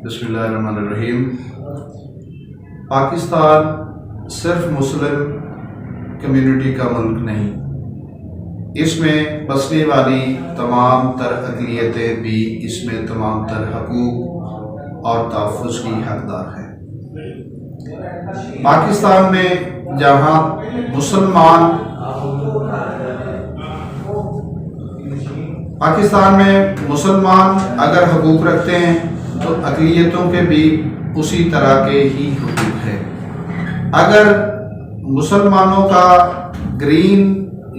بسم اللہ الرحمن الرحیم۔ پاکستان صرف مسلم کمیونٹی کا ملک نہیں، اس میں بسنے والی تمام تر اقلیتیں بھی اس میں تمام تر حقوق اور تحفظ کی حقدار ہیں۔ پاکستان میں جہاں مسلمان اگر حقوق رکھتے ہیں تو اقلیتوں کے بھی اسی طرح کے ہی حقوق ہیں۔ اگر مسلمانوں کا گرین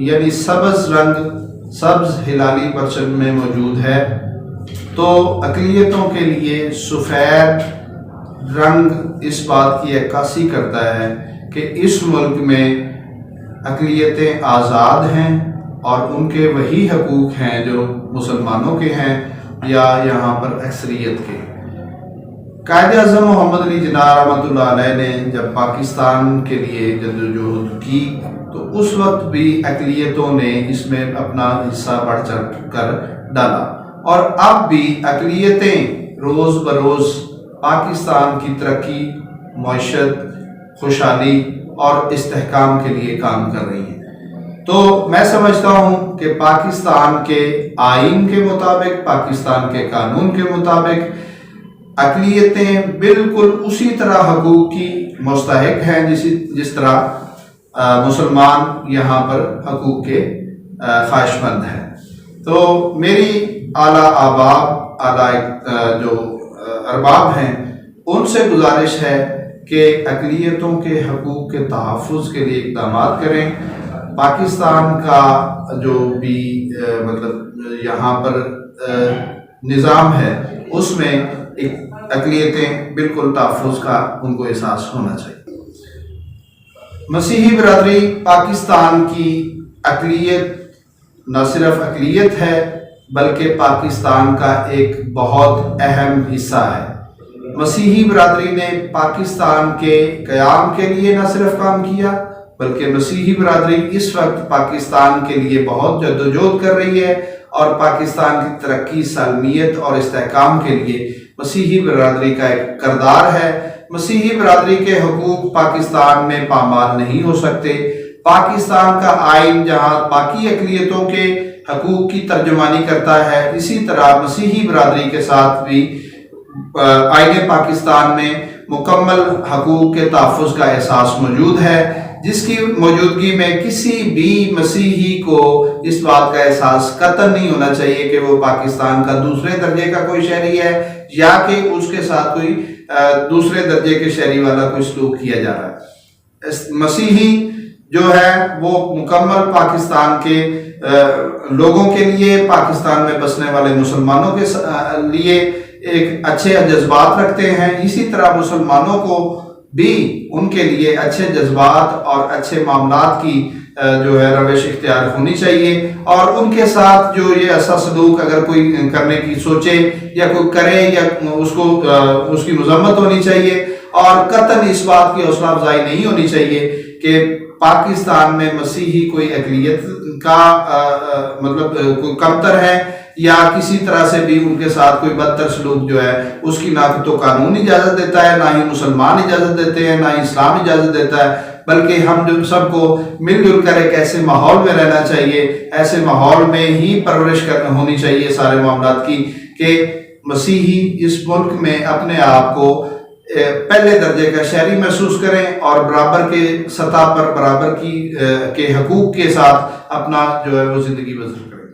یعنی سبز رنگ سبز ہلالی پرچم میں موجود ہے تو اقلیتوں کے لیے سفید رنگ اس بات کی عکاسی کرتا ہے کہ اس ملک میں اقلیتیں آزاد ہیں اور ان کے وہی حقوق ہیں جو مسلمانوں کے ہیں یا یہاں پر اکثریت کے۔ قائد اعظم محمد علی جناح رحمۃ اللہ علیہ نے جب پاکستان کے لیے جدوجہد کی تو اس وقت بھی اقلیتوں نے اس میں اپنا حصہ بڑھ چڑھ کر ڈالا، اور اب بھی اقلیتیں روز بروز پاکستان کی ترقی، معیشت، خوشحالی اور استحکام کے لیے کام کر رہی ہیں۔ تو میں سمجھتا ہوں کہ پاکستان کے آئین کے مطابق، پاکستان کے قانون کے مطابق اقلیتیں بالکل اسی طرح حقوق کی مستحق ہیں جس طرح مسلمان یہاں پر حقوق کے خواہش مند ہیں۔ تو میری اعلیٰ جو ارباب ہیں ان سے گزارش ہے کہ اقلیتوں کے حقوق کے تحفظ کے لیے اقدامات کریں۔ پاکستان کا جو بھی یہاں پر نظام ہے اس میں اقلیتیں بالکل تحفظ کا ان کو احساس ہونا چاہیے۔ مسیحی برادری پاکستان کی اقلیت نہ صرف اقلیت ہے بلکہ پاکستان کا ایک بہت اہم حصہ ہے۔ مسیحی برادری نے پاکستان کے قیام کے لیے نہ صرف کام کیا بلکہ مسیحی برادری اس وقت پاکستان کے لیے بہت جدوجہد کر رہی ہے، اور پاکستان کی ترقی، سالمیت اور استحکام کے لیے مسیحی برادری کا ایک کردار ہے۔ مسیحی برادری کے حقوق پاکستان میں پامال نہیں ہو سکتے۔ پاکستان کا آئین جہاں باقی اقلیتوں کے حقوق کی ترجمانی کرتا ہے، اسی طرح مسیحی برادری کے ساتھ بھی آئین پاکستان میں مکمل حقوق کے تحفظ کا احساس موجود ہے، جس کی موجودگی میں کسی بھی مسیحی کو اس بات کا احساس قطعاً نہیں ہونا چاہیے کہ وہ پاکستان کا دوسرے درجے کا کوئی شہری ہے یا کہ اس کے ساتھ کوئی دوسرے درجے کے شہری والا کوئی سلوک کیا جا رہا ہے۔ مسیحی جو ہے وہ مکمل پاکستان کے لوگوں کے لیے، پاکستان میں بسنے والے مسلمانوں کے لیے ایک اچھے جذبات رکھتے ہیں۔ اسی طرح مسلمانوں کو بھی ان کے لیے اچھے جذبات اور اچھے معاملات کی جو ہے روش اختیار ہونی چاہیے، اور ان کے ساتھ جو یہ ایسا سلوک اگر کوئی کرنے کی سوچے یا کوئی کرے یا اس کی مذمت ہونی چاہیے، اور قطعاً اس بات کی حوصلہ افزائی نہیں ہونی چاہیے کہ پاکستان میں مسیحی کوئی اقلیت کا کوئی کمتر ہے یا کسی طرح سے بھی ان کے ساتھ کوئی بدتر سلوک جو ہے اس کی نہ تو قانون اجازت دیتا ہے، نہ ہی مسلمان اجازت دیتے ہیں، نہ ہی اسلام اجازت دیتا ہے، بلکہ ہم جو سب کو مل جل کر ایک ایسے ماحول میں رہنا چاہیے، ایسے ماحول میں ہی پرورش ہونی چاہیے سارے معاملات کی، کہ مسیحی اس ملک میں اپنے آپ کو پہلے درجے کا شہری محسوس کریں اور برابر کے سطح پر برابر کے حقوق کے ساتھ اپنا جو ہے وہ زندگی بسر کریں۔